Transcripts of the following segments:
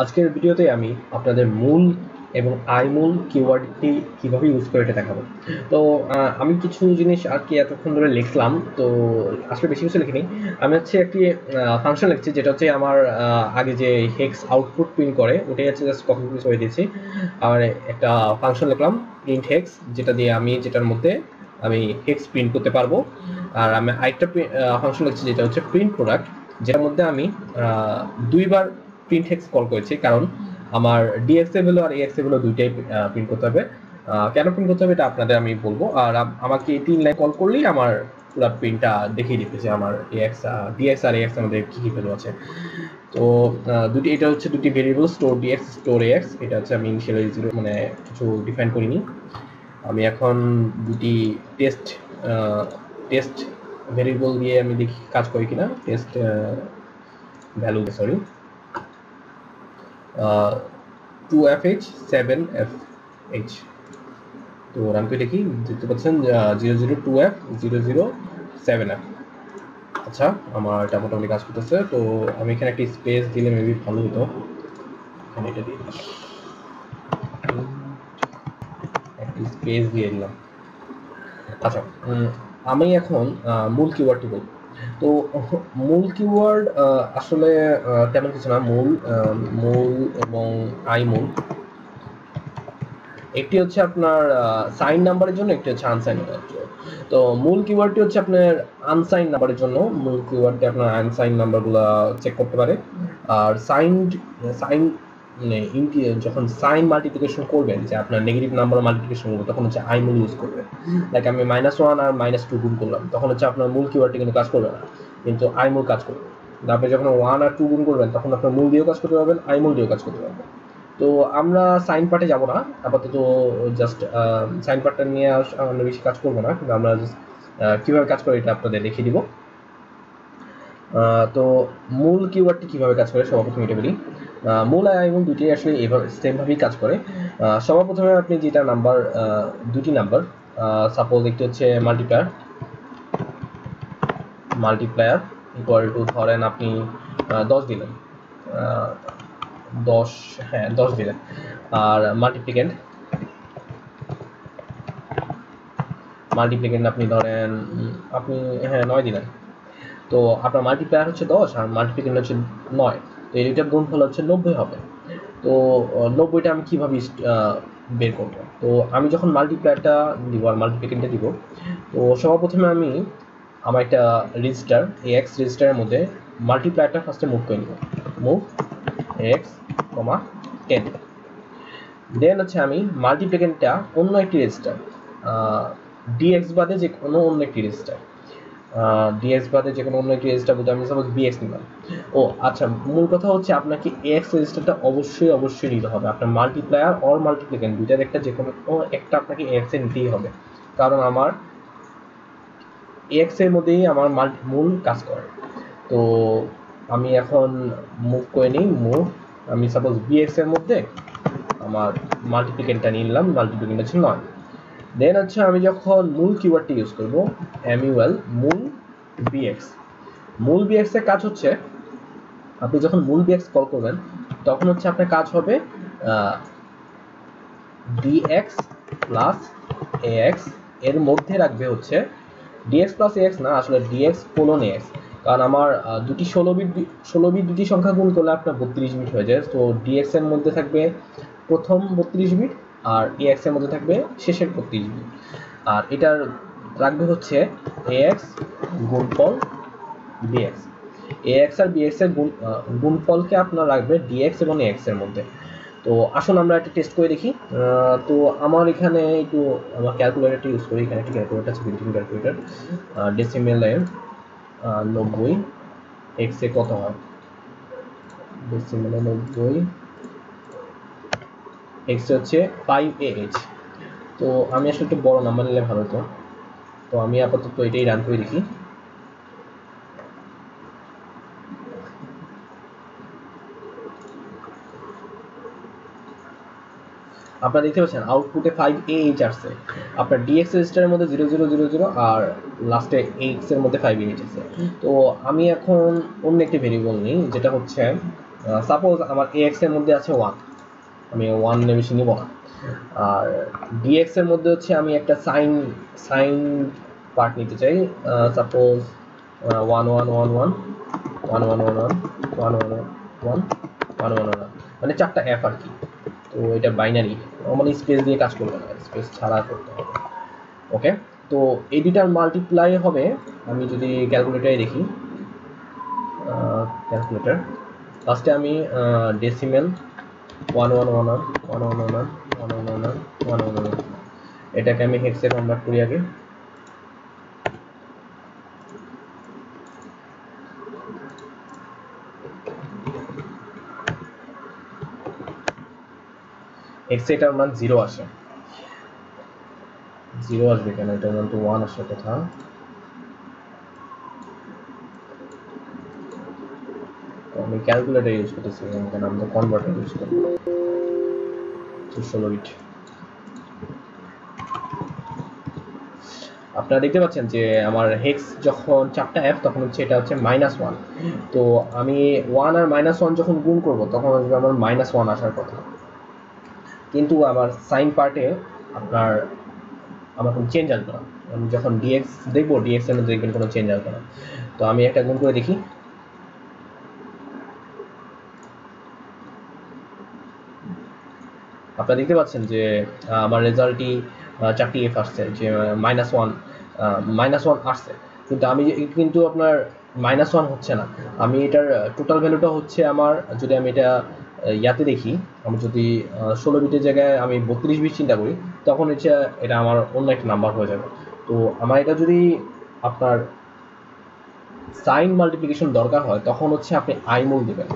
আজকের ভিডিওতে আমি আপনাদের মূল এবং আইমূল কিওয়ার্ডটি কিভাবে ইউজ করে এটা দেখাবো। তো আমি কিছু জিনিস আর কি এতক্ষণ ধরে লিখলাম, তো আসলে বেশি কিছু লিখিনি। আমি হচ্ছে একটি ফাংশন লিখছি, যেটা হচ্ছে আমার আগে যে হেক্স আউটপুট প্রিন্ট করে ওটাই হচ্ছে জাস্ট কপি পেস্ট করে দিয়েছি। আর একটা ফাংশন লিখলাম প্রিন্ট হেক্স, যেটার মধ্যে আমি হেক্স প্রিন্ট করতে পারবো। আর আমি আরেকটা ফাংশন লিখছি যেটা হচ্ছে প্রিন্ট প্রোডাক্ট, যেটার মধ্যে আমি দুইবার প্রিন্ট হেক্স কল করেছি, কারণ আমার ডিএক্সএ ভ্যালু আর এএক্সএ ভ্যালু দুইটাই প্রিন্ট করতে হবে। কেন প্রিন্ট করতে হবে এটা আপনাদের আমি বলবো। আর আমাকে 3 লাইন কল করলেই আমার পুরো প্রিন্টটা দেখিয়ে দিতেছে আমার এএক্স ডিএক্স আর এএক্স এর মধ্যে কি কি ভ্যালু আছে। তো এটা হচ্ছে দুটি ভেরিয়েবল, স্টোর ডিএক্স স্টোর এএক্স। এটা হচ্ছে আমি ইনিশিয়ালি জিরো মানে কিছু ডিফাইন করিনি। আমি এখন দুটি টেস্ট টেস্ট ভেরিয়েবল দিয়ে আমি দেখি কাজ করি কিনা। Test value, sorry, 2fh 7fh। তো রান করে দেখি, দেখতে পাচ্ছেন 002f 007f। আচ্ছা, আমার এটা মোটামুটি কাজ করতেছে। তো আমি এখানে একটি স্পেস দিলে মেবি ভালো হতো। এখানে এটা দিই, একটি স্পেস দিয়ে দিলাম। আচ্ছা, আমি এখন মূল কিওয়ার্ডটি বলব। তো মূল কিওয়ার্ড আসলে তেমন কিছু না। মূল এবং আইমূল, একটি হচ্ছে আপনার সাইন নাম্বারের জন্য, একটি হচ্ছে আনসাইন নাম্বারের জন্য। তো মূল কিওয়ার্ডটি হচ্ছে আপনার আনসাইন নাম্বারের জন্য। মূল কিওয়ার্ডটি আপনার আনসাইন নাম্বারগুলো চেক করতে পারে। আর সাইন মানে যখন সাইন মাল্টিপ্লিকেশন করবেন, যে আপনার নেগেটিভ নাম্বার মাল্টিপ্লিকেশন করবেন, তখন হচ্ছে আইমূল ইউজ করবে। লাইক আমি -1 আর -2 গুণ করলাম, তখন হচ্ছে আপনার মূল কিওয়ার্ডটি কিন্তু কাজ করবে না, কিন্তু আইমূল কাজ করবে। আপনি যখন 1 আর 2 গুণ করবেন, তখন আপনার মূল দিয়েও কাজ করতে পারবেন, আইমূল দিয়েও কাজ করতে পারবেন। তো আমরা সাইন পার্টে যাব না আপাতত, জাস্ট সাইন পার্টটা নিয়ে আমরা বেশি কাজ করবো না, কিন্তু আমরা জাস্ট কীভাবে কাজ করে এটা আপনাদের দেখিয়ে দিব। তো মূল কিওয়ার্ডটি কীভাবে কাজ করে সর্বপ্রথম এটা বলি। মূল আর আইমূল দুটি আসলে এভাবে সেমভাবেই কাজ করে। সর্বপ্রথমে আপনি যেটা নাম্বার, দুটি নাম্বার, সাপোজ একটি হচ্ছে মাল্টিপ্লায়ার ইকুয়াল টু, ধরেন আপনি 10 দিলেন, 10 দিলেন। আর মাল্টিপ্লিকেন্ট আপনি ধরেন আপনি 9 দিলেন। তো আপনার মাল্টিপ্লায়ার হচ্ছে 10 আর মাল্টিপ্লিকেন্ট হচ্ছে 9। তো এই দুইটার গুণফল হচ্ছে 90 হবে। তো 90টা আমি কিভাবে বের করবো? তো আমি যখন মাল্টিপ্লায়ারটা দিব আর মাল্টিপ্লিকেন্টটা দিব, তো সর্বপ্রথমে আমি আমার একটা রেজিস্টার, এক্স রেজিস্টারের মধ্যে মাল্টিপ্লায়ারটা ফার্স্টে মুভ করে নিব। Move x, 10। দেন হচ্ছে আমি মাল্টিপ্লিকেন্টটা অন্য একটি রেজিস্টার, ডিএক্স বাদে যে কোনো অন্য একটি রেজিস্টার, বলতে আমি সাপোজ বিএক্স নিলাম। ও আচ্ছা, মূল কথা হচ্ছে আপনাকে এক্স রেজিস্টারটা অবশ্যই নিতে হবে। আপনার মাল্টিপ্লায়ার অর মাল্টিপ্লিকেন্ট দুইটার একটা যে কোনো একটা আপনাকে এক্স এ নিতেই হবে, কারণ আমার এক্স এর মধ্যেই আমার মূল কাজ করে। তো আমি এখন মুভ করে নিই, আমি সাপোজ বিএক্স এর মধ্যে আমার মাল্টিপ্লিকেন্টটা নিলাম, মাল্টিপ্লিকেন্ট হচ্ছে 9। দেন হচ্ছে আমি যখন মূল কিওয়ার্ডটি ইউজ করব, MUL মূল বিএক্স এর কাজ হচ্ছে, আপনি যখন মূল বিএক্স কল করবেন, তখন হচ্ছে আপনার কাজ হবে ডিএক্স প্লাস এএক্স এর মধ্যে রাখবে হচ্ছে ডিএক্স প্লাস এএক্স না, আসলে ডিএক্স কোলন এএক্স। কারণ আমার দুটি 16 বিট দুটি সংখ্যা গুণ করলে আপনার 32 বিট হয়ে যায়। তো ডিএক্স এর মধ্যে থাকবে প্রথম 32 বিট, আর এএক্স এর মধ্যে থাকবে শেষের 32 বিট। আর এটার রাখবে হচ্ছে এএক্স গুণফল বিএক্স। এএক্স আর বিএক্স এর গুণফলকে আপনার রাখবে ডিএক্স এবং এএক্স এর মধ্যে। তো আসুন আমরা একটা টেস্ট করে দেখি। তো আমার এখানে একটু আমার ক্যালকুলেটরটা ইউজ করি। এখানে একটি ক্যালকুলেটর আছে, বিল্ট ইন ক্যালকুলেটর। ডেসিমেলে 90 এক্স এ কত হয়? ডেসিমেলে 90 এক্স হচ্ছে 5AH। তো আমি আসলে একটু বড় নাম্বার নিলে ভালো হতো। তো আমি আপাতত এটাই রান করে দেখি। আপনারা দেখতে পাচ্ছেন আউটপুটে 5AH আসছে। আপনার ডিএক্স রেজিস্টারের মধ্যে 0000 আর লাস্টে এক্স এর মধ্যে 5AH আছে। তো আমি এখন অন্য একটি ভেরিয়েবল নিই, যেটা হচ্ছে সাপোজ আমার ax এর মধ্যে আছে 1, আমি 1 এর বেশি নিব না। আর dx এর মধ্যে হচ্ছে আমি একটা সাইন পার্ট নিতে চাই, সাপোজ 1 1 1 1 1 1 1 1 1 1 1 1 1 1, মানে 4টা f আর কি। তো এটা বাইনারি, মানে স্পেস দিয়ে কাজ করবে না, স্পেস ছাড়া করতে হবে। ওকে, তো এই দুটার মাল্টিপ্লাই হবে, আমি যদি ক্যালকুলেটরে দেখি, ক্যালকুলেটর ফার্স্টে আমি ডেসিমেল 1 1 1 1 1 1 1 1 1 1 1 1 1, এটাকে আমি হেক্সে কনভার্ট করি আগে। হেক্সে এটার মান 0 আসে, 0 আসবে কেন, এটার মান তো 1 আসার কথা। আমি ক্যালকুলেটর ইউজ করতেছি, কেন আমি তো কনভার্টার ইউজ করি। 16 বিট। আপনারা দেখতে পাচ্ছেন যে আমার হেক্স যখন 4টা f, তখন হচ্ছে এটা হচ্ছে -1। তো আমি 1 আর -1 যখন গুণ করব তখন আসবে আমার -1 আসার কথা, কিন্তু আমার সাইন পার্টে আমার কোনো চেঞ্জ আসবে না। আমি যখন dx দেখবো, dx এর মধ্যে দেখবেন কোনো চেঞ্জ আসবে না। তো আমি একটা গুণ করে দেখি, আপনারা দেখতে পাচ্ছেন যে আমার রেজাল্টই 4টি f আসছে, যে -1 আসছে, কিন্তু আমি কিন্তু আপনার -1 হচ্ছে না। আমি এটার টোটাল ভ্যালুটা হচ্ছে আমার, যদি আমি এটা ইয়াতে দেখি, আমি যদি 16 বিটের জায়গায় আমি 32 বিট চিন্তা করি, তখন এটা আমার অন্য একটা নাম্বার হয়ে যাবে। তো আমার এটা যদি আপনার সাইন মাল্টিপ্লিকেশন দরকার হয়, তখন হচ্ছে আপনি আইমুল দিবেন।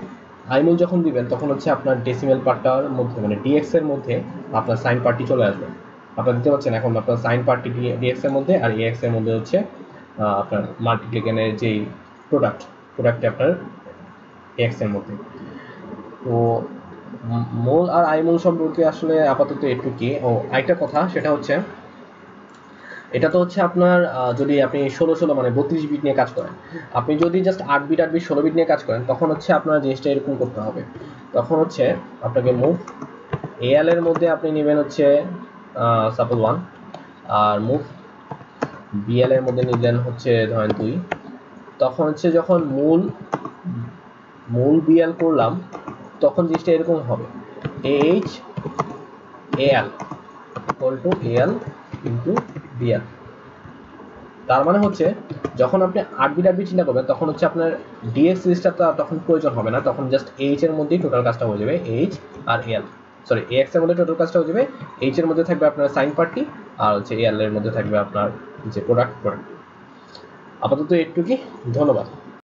আইমুল যখন দিবেন তখন হচ্ছে আপনার ডেসিমেল পার্টটার মধ্যে, মানে ডিএক্স এর মধ্যে আপনার সাইন পার্টটি চলে আসবে। আপনারা দেখতে পাচ্ছেন এখন আপনার সাইন পার্টটি ডিএক্স এর মধ্যে, আর এক্স এর মধ্যে হচ্ছে আপনার মাল্টিপ্লিকেশনের যেই প্রোডাক্টটি আপনার এক্স এর মধ্যে। তো মোল আর আইমুল সম্পর্কে আসলে আপাতত একটু কি, আরেকটা কথা, সেটা হচ্ছে এটা তো হচ্ছে আপনার যদি আপনি 16 মানে 32 বিট নিয়ে কাজ করেন, আপনি যদি জাস্ট 8 বিট 16 বিট নিয়ে কাজ করেন, তখন হচ্ছে আপনার জিনিসটা এরকম করতে হবে। তখন হচ্ছে আপনাকে মুভ এল এর মধ্যে আপনি নেবেন হচ্ছে সাপোজ 1, আর মুভ বিএল এর মধ্যে নিলেন হচ্ছে ধরেন 2। তখন হচ্ছে যখন মূল বিএল করলাম, তখন জিনিসটা এরকম হবে, H L equal to L into BL. তার মানে হচ্ছে যখন আপনি 8 বিট চিন্তা করবেন, তখন হচ্ছে আপনার ডিএক্স রেজিস্টারটা তখন প্রয়োজন হবে না, তখন জাস্ট এইচ এর মধ্যেই টোটাল কাজটা হয়ে যাবে, এইচ আর এল, সরি এক্স এর মধ্যে টোটাল কাজটা হয়ে যাবে, এইচ এর মধ্যে থাকবে আপনার সাইন পার্টটি, আর হচ্ছে এল এর মধ্যে থাকবে আপনার যে প্রোডাক্ট। আপাতত একটু কি, ধন্যবাদ।